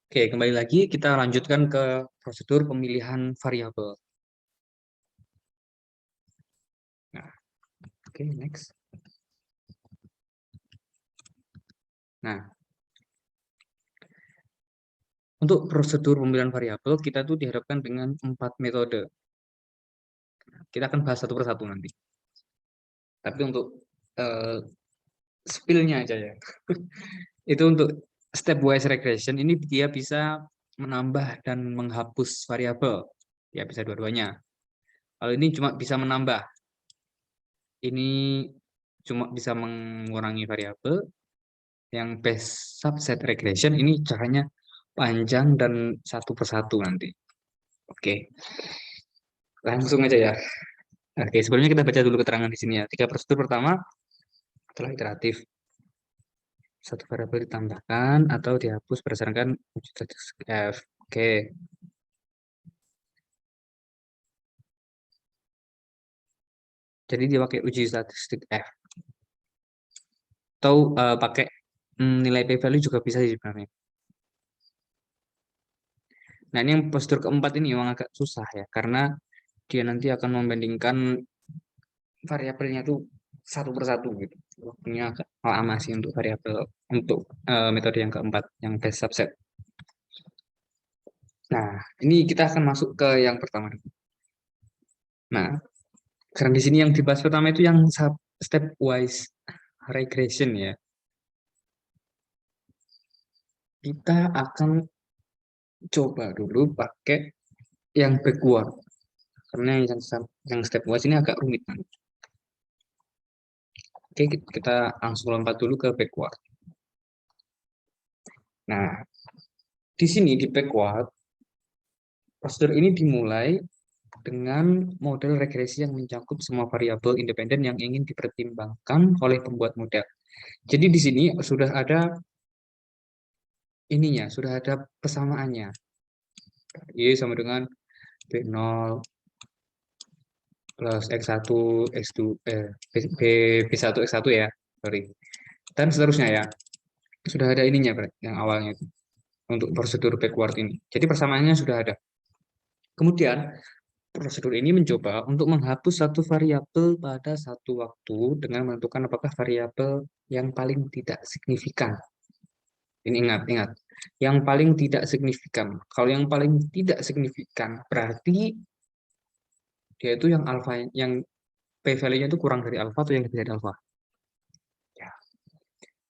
Oke, kembali lagi kita lanjutkan ke prosedur pemilihan variabel. Nah, oke, next. Nah, untuk prosedur pemilihan variabel kita tuh dihadapkan dengan 4 metode. Kita akan bahas satu persatu nanti. Tapi untuk uh, spill-nya aja ya. Itu untuk stepwise regression ini dia bisa menambah dan menghapus variabel. Ya bisa dua-duanya. Kalau ini cuma bisa menambah. Ini cuma bisa mengurangi variabel. Yang base subset regression ini caranya panjang dan satu persatu nanti. Oke, langsung aja ya. Oke, sebelumnya kita baca dulu keterangan di sini ya. 3 prosedur pertama adalah iteratif. Satu variabel ditambahkan atau dihapus berdasarkan uji statistik F. Oke. Jadi dia pakai uji statistik F. Atau pakai nilai p-value juga bisa sih sebenarnya. Nah, ini yang prosedur keempat ini memang agak susah ya, karena dia nanti akan membandingkan variabelnya tuh satu persatu gitu. Waktunya agak lama sih untuk variabel untuk metode yang keempat, yang base subset. Nah, ini kita akan masuk ke yang pertama dulu. Nah, karena di sini yang dibahas pertama itu yang stepwise regression ya. Kita akan coba dulu pakai yang backward. Karena yang stepwise ini agak rumit. Oke, kita langsung lompat dulu ke backward. Nah, di sini di backward, prosedur ini dimulai dengan model regresi yang mencakup semua variabel independen yang ingin dipertimbangkan oleh pembuat model. Jadi di sini sudah ada ininya, sudah ada persamaannya. Y sama dengan B0 plus X1, X2, B1, X1 ya, sorry. Dan seterusnya ya. Sudah ada ininya, yang awalnya itu, untuk prosedur backward ini. Jadi persamaannya sudah ada. Kemudian, prosedur ini mencoba untuk menghapus satu variabel pada satu waktu dengan menentukan apakah variabel yang paling tidak signifikan. Ini ingat, yang paling tidak signifikan. Kalau yang paling tidak signifikan, berarti dia itu yang alfa, yang p-value-nya itu kurang dari alfa atau yang lebih dari alfa. Ya,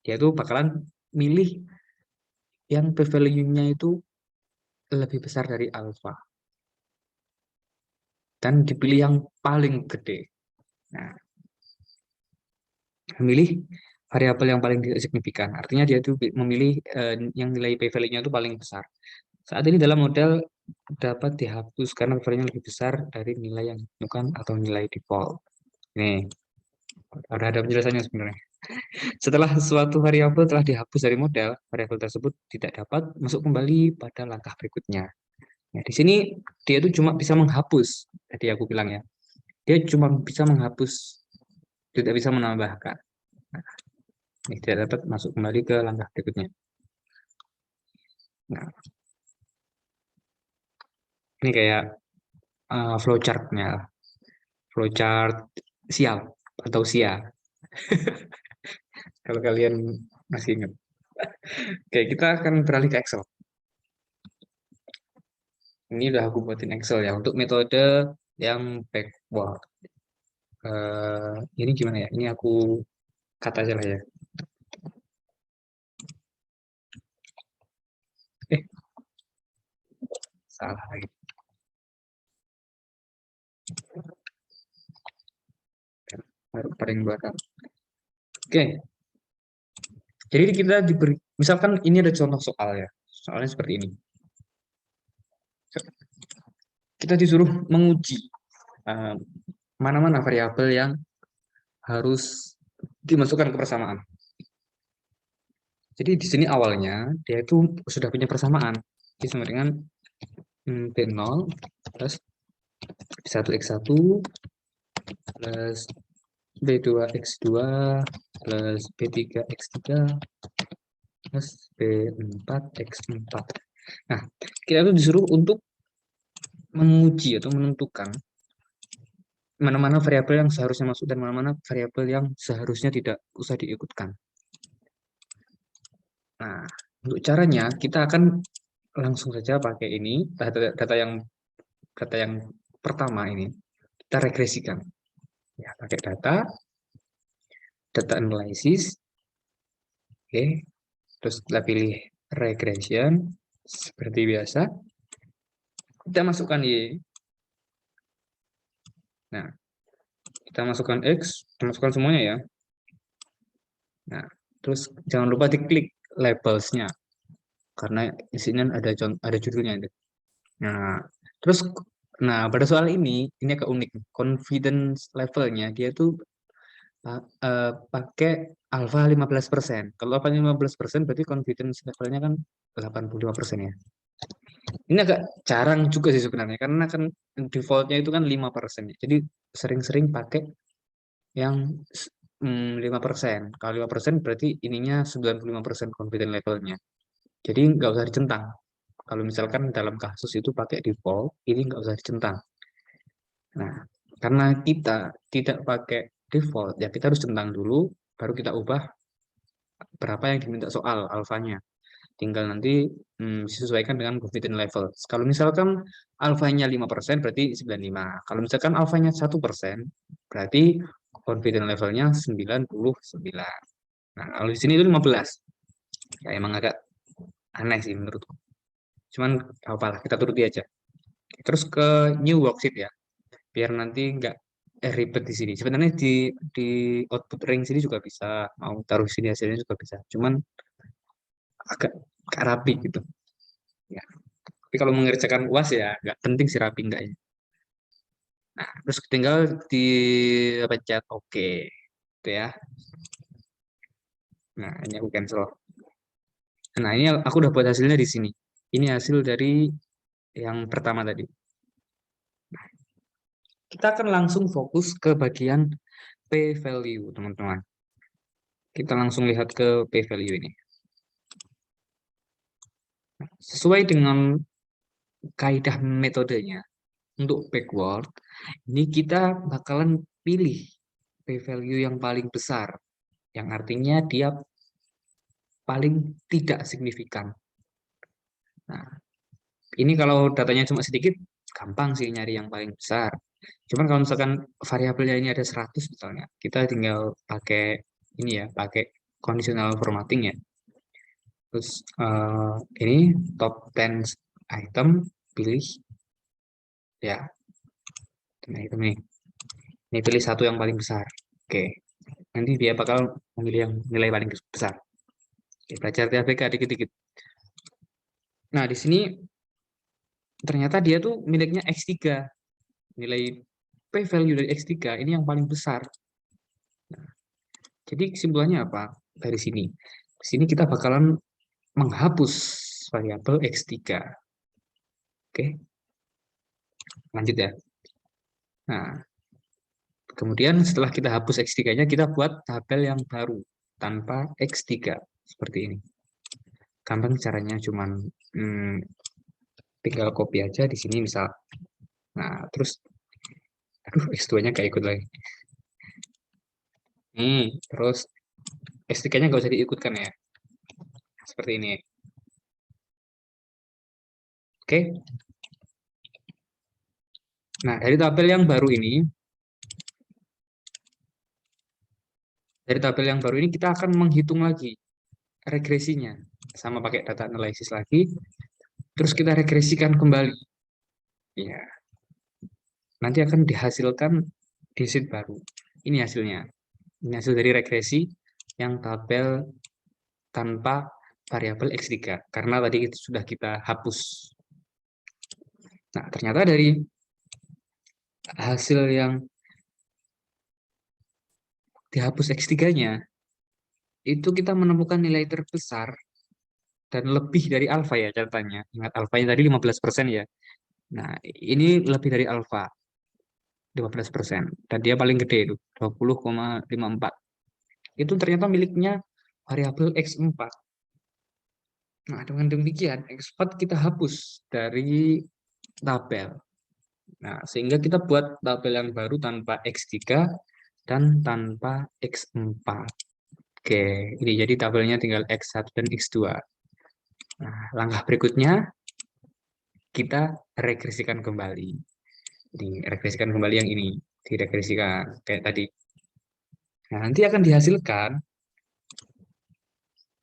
dia itu bakalan milih yang p-value-nya itu lebih besar dari alfa. Dan dipilih yang paling gede. Nah, memilih variabel yang paling tidak signifikan. Artinya dia itu memilih yang nilai p-value-nya itu paling besar. Saat ini dalam model dapat dihapus karena p-value-nya lebih besar dari nilai yang ditemukan atau nilai default. Nih, ada penjelasannya sebenarnya. Setelah suatu variabel telah dihapus dari model, variabel tersebut tidak dapat masuk kembali pada langkah berikutnya. Nah, di sini dia itu cuma bisa menghapus. Tadi aku bilang ya, dia cuma bisa menghapus, tidak bisa menambahkan. Nah, ini tidak dapat masuk kembali ke langkah berikutnya. Nah, ini kayak flowchart-nya, flowchart sial atau sia. Kalau kalian masih ingat. Oke, kita akan beralih ke Excel. Ini udah aku buatin Excel ya untuk metode yang backward. Ini gimana ya? Ini aku kata aja lah ya. Eh, salah lagi. Baru paling belakang. Oke, jadi kita diberi, misalkan ini ada contoh soal ya. Soalnya seperti ini. Kita disuruh menguji eh, mana-mana variabel yang harus dimasukkan ke persamaan. Jadi di sini awalnya dia itu sudah punya persamaan. Jadi sama dengan B0 plus B1X1 plus B2X2 plus B3X3 plus B4X4. Nah, kita tuh disuruh untuk menguji atau menentukan mana-mana variabel yang seharusnya masuk dan mana-mana variabel yang seharusnya tidak usah diikutkan. Nah, untuk caranya kita akan langsung saja pakai ini data yang pertama ini kita regresikan. Ya, pakai data analysis, oke. Terus kita pilih regression seperti biasa. Kita masukkan Y. Nah, kita masukkan X, kita masukkan semuanya ya. Nah, terus jangan lupa diklik labelsnya karena di sini ada judulnya. Nah, terus pada soal ini agak unik. Confidence levelnya dia tuh pakai alpha 15%. Kalau alpha 15% berarti confidence levelnya kan 85% ya. Ini agak jarang juga sih sebenarnya karena kan defaultnya itu kan 5%. Jadi sering-sering pakai yang 5%. Kalau 5% berarti ininya 95% confidence levelnya. Jadi nggak usah dicentang. Kalau misalkan dalam kasus itu pakai default, ini nggak usah dicentang. Nah, karena kita tidak pakai default, ya kita harus centang dulu, baru kita ubah berapa yang diminta soal alfanya. Tinggal nanti disesuaikan dengan confidence level. Kalau misalkan alfanya 5%, berarti 95. Kalau misalkan alfanya 1%, berarti confidence levelnya 99. Nah, kalau di sini itu 15. Ya emang agak aneh sih menurutku. Cuman apalah, kita turuti aja. Terus ke new worksheet ya, biar nanti nggak ribet di sini. Sebenarnya di output ring sini juga bisa, mau taruh sini hasilnya juga bisa. Cuman agak rapi gitu. Ya. Tapi kalau mengerjakan UAS ya nggak penting sih rapi enggaknya. Nah, terus tinggal dipencet oke. Gitu ya. Nah, ini aku cancel. Nah, ini aku udah buat hasilnya di sini. Ini hasil dari yang pertama tadi. Kita akan langsung fokus ke bagian p-value, teman-teman. Kita langsung lihat ke p-value ini. Sesuai dengan kaidah metodenya, untuk backward, ini kita bakalan pilih p-value yang paling besar, yang artinya dia paling tidak signifikan. Nah, ini kalau datanya cuma sedikit, gampang sih nyari yang paling besar. Cuman kalau misalkan variabelnya ini ada 100 misalnya, kita tinggal pakai ini ya, pakai conditional formatting ya. Terus ini top 10 item, pilih ya, nah itu nih. Ini pilih satu yang paling besar. Oke, nanti dia bakal memilih yang nilai paling besar. Oke, belajar TABK dikit-dikit. Nah, di sini ternyata dia tuh miliknya X3. Nilai p-value dari X3 ini yang paling besar. Jadi kesimpulannya apa? Dari sini. Di sini kita bakalan menghapus variabel X3. Oke, lanjut ya. Nah, kemudian setelah kita hapus X3-nya, kita buat tabel yang baru tanpa X3. Seperti ini. Gampang caranya, cuman tinggal copy aja di sini misal. Nah, terus aduh X2-nya gak ikut lagi. Terus S3-nya nggak usah diikutkan ya. Seperti ini. Oke. Nah, dari tabel yang baru ini, kita akan menghitung lagi regresinya. Sama pakai data analysis lagi. Terus kita regresikan kembali. Ya, nanti akan dihasilkan di sheet baru. Ini hasilnya. Ini hasil dari regresi yang tabel tanpa variabel X3. Karena tadi itu sudah kita hapus. Nah, ternyata dari hasil yang dihapus X3-nya, itu kita menemukan nilai terbesar dan lebih dari alfa ya catatannya. Ingat alfanya tadi 15% ya. Nah, ini lebih dari alfa 15%. Dan dia paling gede itu 20,54. Itu ternyata miliknya variabel X4. Nah, dengan demikian, X4 kita hapus dari tabel. Nah, sehingga kita buat tabel yang baru tanpa X3 dan tanpa X4. Oke, ini jadi tabelnya tinggal X1 dan X2. Nah, langkah berikutnya kita regresikan kembali. Jadi, regresikan kembali yang ini. Diregresikan kayak tadi. Nah, nanti akan dihasilkan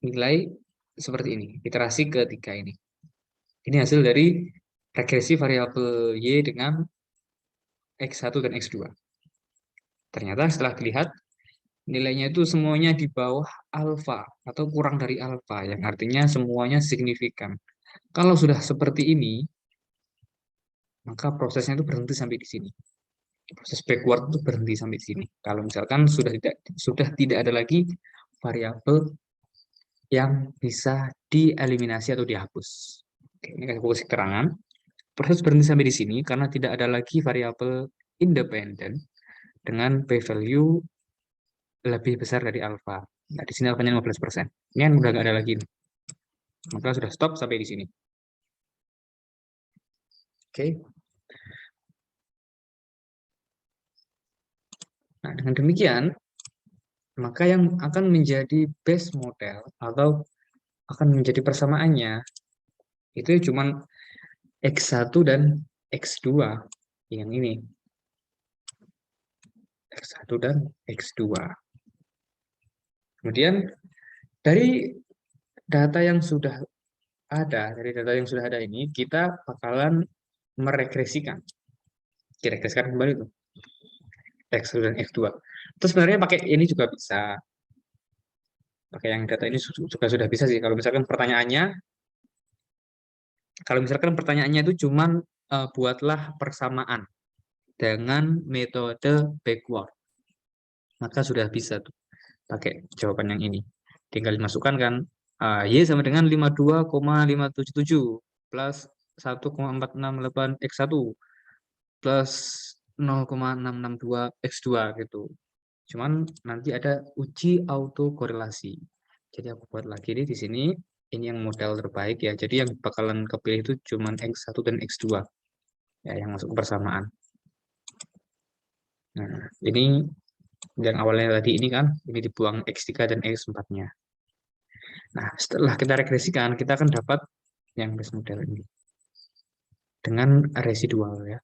nilai seperti ini. Iterasi ketiga ini. Ini hasil dari regresi variabel Y dengan X1 dan X2. Ternyata setelah dilihat, nilainya itu semuanya di bawah alfa atau kurang dari alfa, yang artinya semuanya signifikan. Kalau sudah seperti ini, maka prosesnya itu berhenti sampai di sini. Proses backward itu berhenti sampai di sini. Kalau misalkan sudah tidak ada lagi variabel yang bisa dieliminasi atau dihapus. Oke, ini kasih fokus keterangan. Proses berhenti sampai di sini karena tidak ada lagi variabel independen dengan p-value lebih besar dari alfa. Nah, di sini alfanya 15%. Ini kan udah nggak ada lagi. Maka sudah stop sampai di sini. Oke. Nah, dengan demikian, maka yang akan menjadi base model atau akan menjadi persamaannya itu cuma X1 dan X2 yang ini. X1 dan X2. Kemudian dari data yang sudah ini kita bakalan meregresikan. Diregresikan kembali tuh. X1 dan X2. Terus sebenarnya pakai ini juga bisa. Pakai yang data ini juga sudah bisa sih. Kalau misalkan pertanyaannya itu cuman buatlah persamaan dengan metode backward. Maka sudah bisa tuh pakai jawaban yang ini. Tinggal dimasukkan kan Y sama dengan 52,577 plus 1,468 X1 plus 0,662 X2 gitu. Cuman nanti ada uji autokorelasi. Jadi aku buat lagi nih di sini. Ini yang model terbaik ya. Jadi yang bakalan kepilih itu cuma X1 dan X2. Ya, yang masuk ke persamaan. Nah, ini yang awalnya tadi ini kan, ini dibuang X3 dan X4-nya. Nah, setelah kita regresikan, kita akan dapat yang base model ini. Dengan residual ya.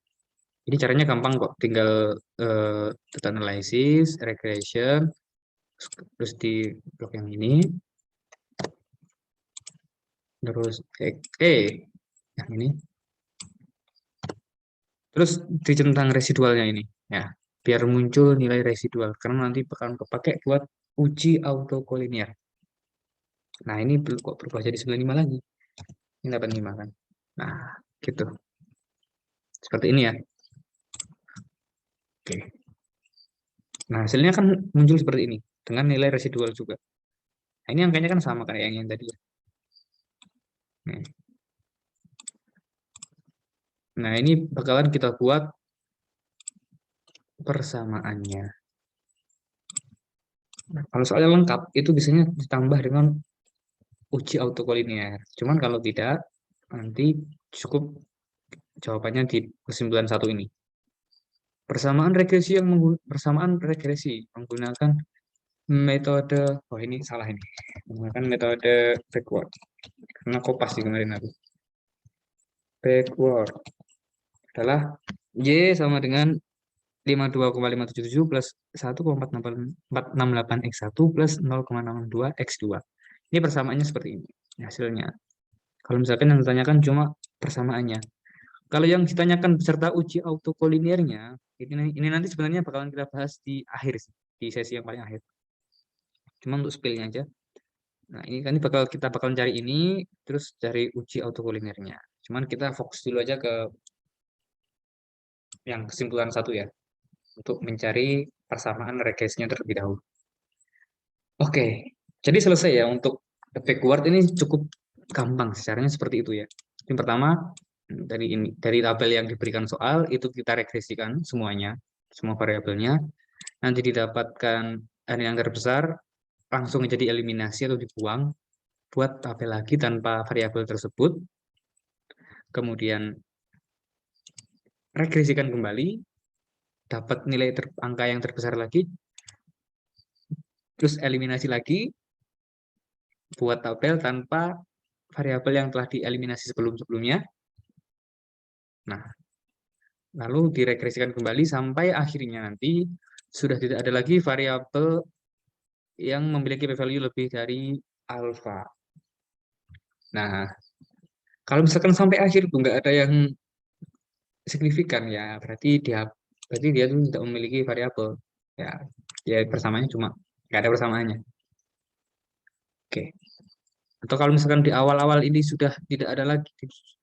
Ini caranya gampang kok. Tinggal data analysis, regression, terus di blok yang ini, terus yang ini, terus dicentang residualnya ini ya, biar muncul nilai residual karena nanti bakalan kepake buat uji autokolinear. Nah, ini kok berubah jadi 95 lagi. Ini 85 kan. Nah, gitu. Seperti ini ya. Oke. Nah, hasilnya kan muncul seperti ini dengan nilai residual juga. Nah, ini angkanya kan sama kayak yang tadi ya. Nah, ini bakalan kita buat persamaannya. Nah, kalau soalnya lengkap, itu biasanya ditambah dengan uji autokolinear. Cuman kalau tidak, nanti cukup jawabannya di kesimpulan satu ini. Persamaan regresi menggunakan metode, ini salah ini. Menggunakan metode backward. Karena kopas di kemarin aku. Backward adalah Y sama dengan 52,577 plus 1,468 X1 plus 0,62 X2. Ini persamaannya seperti ini hasilnya. Kalau misalkan yang ditanyakan cuma persamaannya. Kalau yang ditanyakan beserta uji autokolinearnya, ini nanti sebenarnya bakalan kita bahas di akhir sih, di sesi yang paling akhir. Cuma untuk spillnya aja. Nah, ini kan kita bakal cari ini, terus cari uji autokolinearnya. Cuman kita fokus dulu aja ke yang kesimpulan satu ya, untuk mencari persamaan regresinya terlebih dahulu. Oke, jadi selesai ya untuk backward ini cukup gampang, caranya seperti itu ya. Yang pertama, dari tabel yang diberikan soal itu kita regresikan semuanya, semua variabelnya. Nanti didapatkan yang terbesar langsung jadi eliminasi atau dibuang. buat tabel lagi tanpa variabel tersebut, kemudian regresikan kembali, dapat nilai angka yang terbesar lagi, terus eliminasi lagi, buat tabel tanpa variabel yang telah dieliminasi sebelum-sebelumnya. Nah, lalu diregresikan kembali sampai akhirnya nanti sudah tidak ada lagi variabel yang memiliki p-value lebih dari alfa. Nah, kalau misalkan sampai akhir itu nggak ada yang signifikan ya, berarti dia tuh tidak memiliki variabel. Ya, ya persamaannya cuma nggak ada persamaannya. Oke. Atau kalau misalkan di awal-awal ini sudah tidak ada lagi,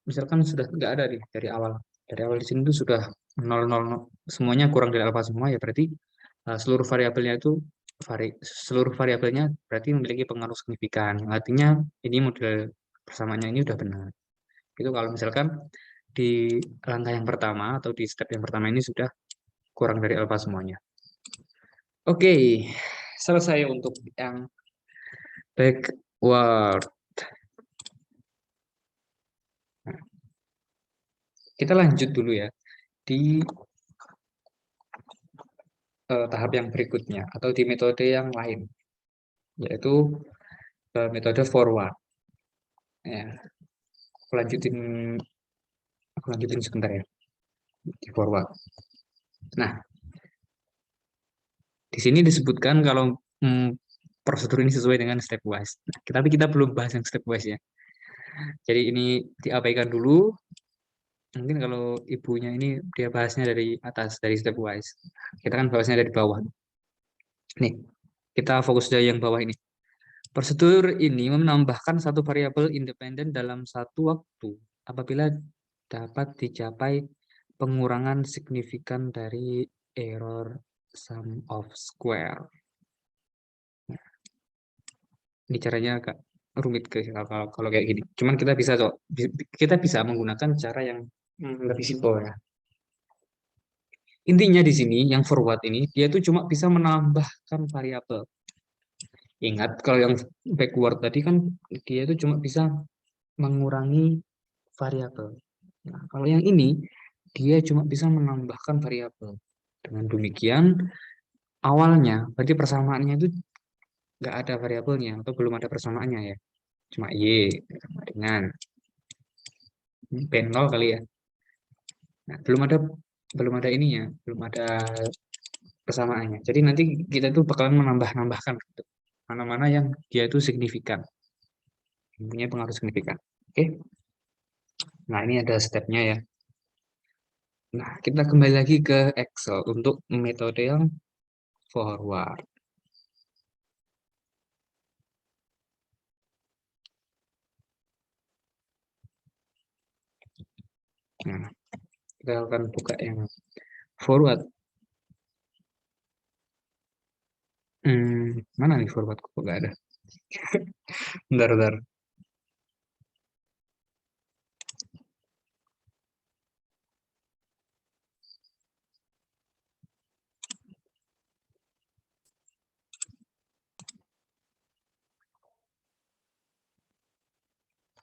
misalkan sudah nggak ada nih dari awal. Dari awal di sini tuh sudah 0, 0, 0, semuanya kurang dari alfa semua ya berarti seluruh variabelnya itu seluruh variabelnya berarti memiliki pengaruh signifikan. Artinya ini model persamaannya ini udah benar. Itu kalau misalkan di langkah yang pertama atau di step yang pertama ini sudah kurang dari alfa semuanya. Oke, selesai untuk yang backward. Nah, kita lanjut dulu ya di tahap yang berikutnya atau di metode yang lain, yaitu metode forward. Ya, aku lanjutin, sebentar ya di forward. Nah, di sini disebutkan kalau prosedur ini sesuai dengan stepwise. Nah, tapi kita belum bahas yang stepwise ya. Jadi ini diabaikan dulu. Mungkin kalau ibunya ini dia bahasnya dari atas, dari stepwise. Kita kan bahasnya dari bawah. Nih, kita fokus saja yang bawah ini. Prosedur ini menambahkan satu variabel independen dalam satu waktu apabila dapat dicapai pengurangan signifikan dari error sum of square. Ini caranya agak rumit guys kalau kayak gini. Cuman kita bisa menggunakan cara yang lebih simpel ya. Intinya di sini yang forward ini dia itu cuma bisa menambahkan variabel. Ingat kalau yang backward tadi kan dia itu cuma bisa mengurangi variabel. Nah, kalau yang ini dia cuma bisa menambahkan variabel. Dengan demikian awalnya berarti persamaannya itu nggak ada variabelnya atau belum ada persamaannya ya. Cuma y sama dengan p0 kali ya. Nah, belum ada ininya, belum ada persamaannya. Jadi nanti kita tuh bakalan menambah-nambahkan gitu. Mana-mana yang dia itu signifikan, punya pengaruh signifikan. Oke. Nah, ini ada stepnya ya. Nah, kita kembali lagi ke Excel untuk metode yang forward. Nah, kita akan buka yang forward. Mana nih forward? Kok nggak ada? Bentar, bentar.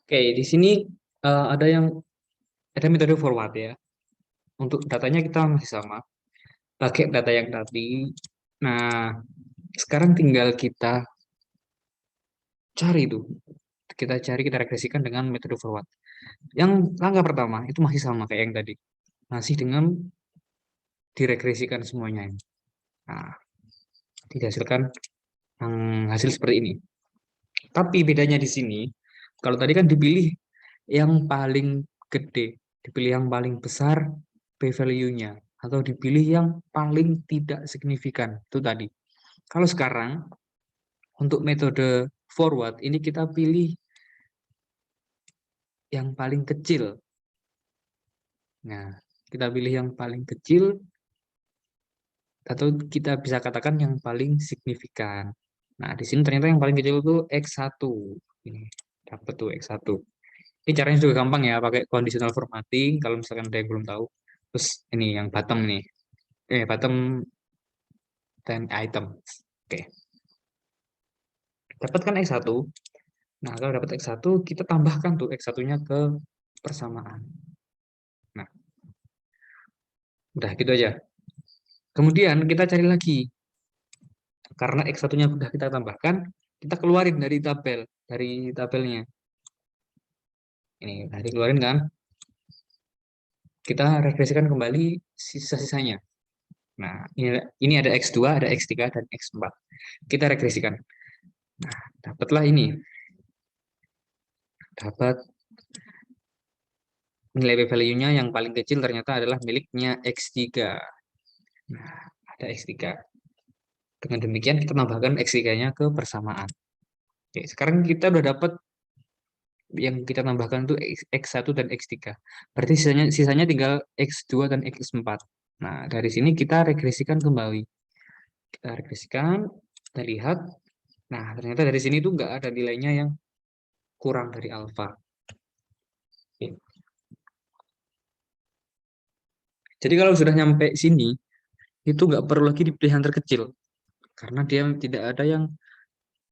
Oke, di sini ada metode forward ya. Untuk datanya kita masih sama, pakai data yang tadi. Nah, sekarang tinggal cari tuh. Kita regresikan dengan metode forward. Yang langkah pertama itu masih sama kayak yang tadi. Masih dengan diregresikan semuanya. Nah, dihasilkan hasil seperti ini. Tapi bedanya di sini, kalau tadi kan dipilih yang paling gede, dipilih yang paling besar p-value-nya, atau dipilih yang paling tidak signifikan, itu tadi. Kalau sekarang, untuk metode forward, ini kita pilih yang paling kecil. Nah, kita pilih yang paling kecil, atau kita bisa katakan yang paling signifikan. Nah, di sini ternyata yang paling kecil itu X1. Ini dapat tuh X1. Ini caranya juga gampang ya, pakai conditional formatting kalau misalkan ada yang belum tahu. Terus ini yang bottom nih. Bottom dan item. Oke. Dapatkan X1. Nah, kalau dapat X1, kita tambahkan tuh X1-nya ke persamaan. Nah, udah gitu aja. Kemudian kita cari lagi. Karena X1-nya sudah kita tambahkan, kita keluarin dari tabelnya. Ini udah dikeluarin kan? Kita regresikan kembali sisa-sisanya. Nah, ini ada X2, ada X3, dan X4. Kita regresikan. Nah, dapatlah ini. Dapat nilai p-value-nya yang paling kecil ternyata adalah miliknya X3. Nah, ada X3. Dengan demikian kita tambahkan X3-nya ke persamaan. Oke, sekarang kita udah dapat yang kita tambahkan itu X1 dan X3. Berarti sisanya tinggal X2 dan X4. Nah, dari sini kita regresikan kembali. Kita regresikan, kita lihat. Nah, ternyata dari sini tuh nggak ada nilainya yang kurang dari alfa. Oke. Jadi kalau sudah nyampe sini, itu nggak perlu lagi dipilih yang terkecil. Karena dia tidak ada yang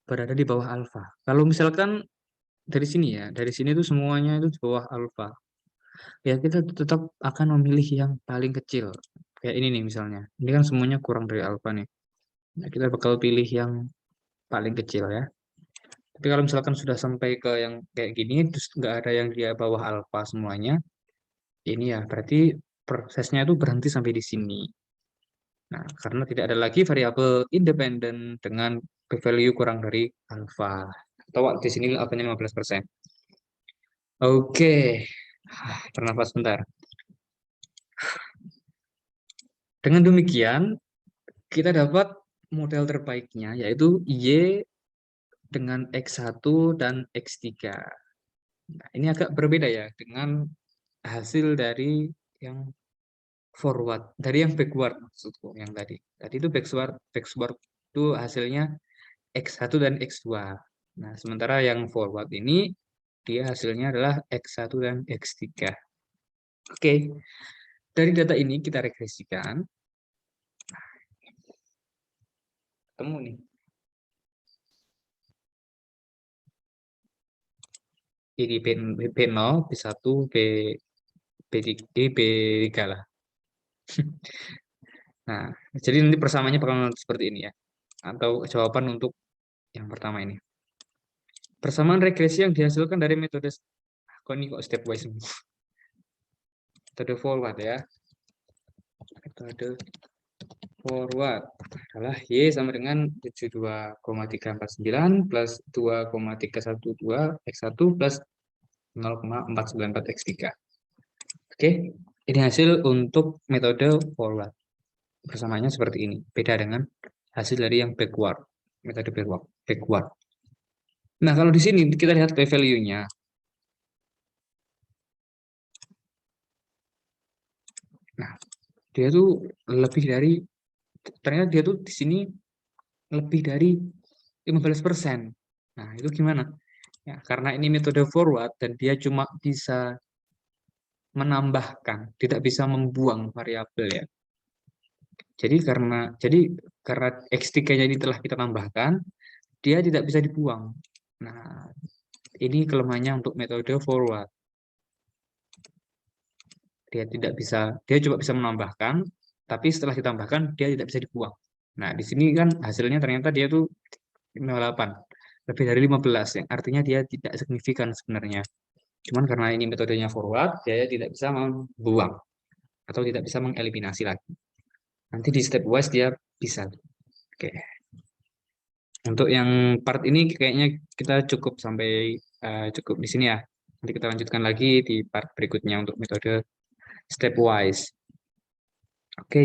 berada di bawah alfa. Kalau misalkan dari sini ya, dari sini tuh semuanya itu di bawah alfa. Ya kita tetap akan memilih yang paling kecil. Kayak ini nih misalnya. Ini kan semuanya kurang dari alfa nih. Nah, kita bakal pilih yang paling kecil ya. Tapi kalau misalkan sudah sampai ke yang kayak gini, terus nggak ada yang di bawah alfa semuanya, ini ya berarti prosesnya itu berhenti sampai di sini. Nah, karena tidak ada lagi variabel independen dengan p-value kurang dari alfa. Atau di sini alfanya 15%. Oke, bernafas sebentar. Dengan demikian, kita dapat model terbaiknya, yaitu Y dengan X1 dan X3. Nah, ini agak berbeda ya dengan hasil dari yang forward, dari yang backward maksudku, yang tadi. Tadi itu backward itu hasilnya X1 dan X2. Nah, sementara yang forward ini, dia hasilnya adalah X1 dan X3. Oke, dari data ini kita regresikan. Ketemu nih. Ini B0, B1, B3, B3 lah. Nah, jadi nanti persamaannya bakal seperti ini ya. Atau jawaban untuk yang pertama ini. Persamaan regresi yang dihasilkan dari metode kok ini kok stepwise semua. Metode forward ya. Metode forward adalah Y sama dengan 72,349 plus 2,312 X1 plus 0,494 X3. Oke, ini hasil untuk metode forward. Persamaannya seperti ini. Beda dengan hasil dari yang backward. Metode backward. Nah, kalau di sini kita lihat p-value-nya. Nah, dia tuh lebih dari, ternyata dia tuh di sini lebih dari 15%. Nah, itu gimana? Ya, karena ini metode forward dan dia cuma bisa menambahkan, tidak bisa membuang variabel ya. Jadi karena X3-nya ini telah kita tambahkan, dia tidak bisa dibuang. Nah, ini kelemahannya untuk metode forward. Dia coba bisa menambahkan, tapi setelah ditambahkan dia tidak bisa dibuang. Nah, di sini kan hasilnya ternyata dia tuh 58, lebih dari 15, yang artinya dia tidak signifikan sebenarnya. Cuman karena ini metodenya forward, dia tidak bisa membuang atau tidak bisa mengeliminasi lagi. Nanti di stepwise dia bisa. Oke. Untuk yang part ini kayaknya kita cukup di sini ya. Nanti kita lanjutkan lagi di part berikutnya untuk metode stepwise. Oke.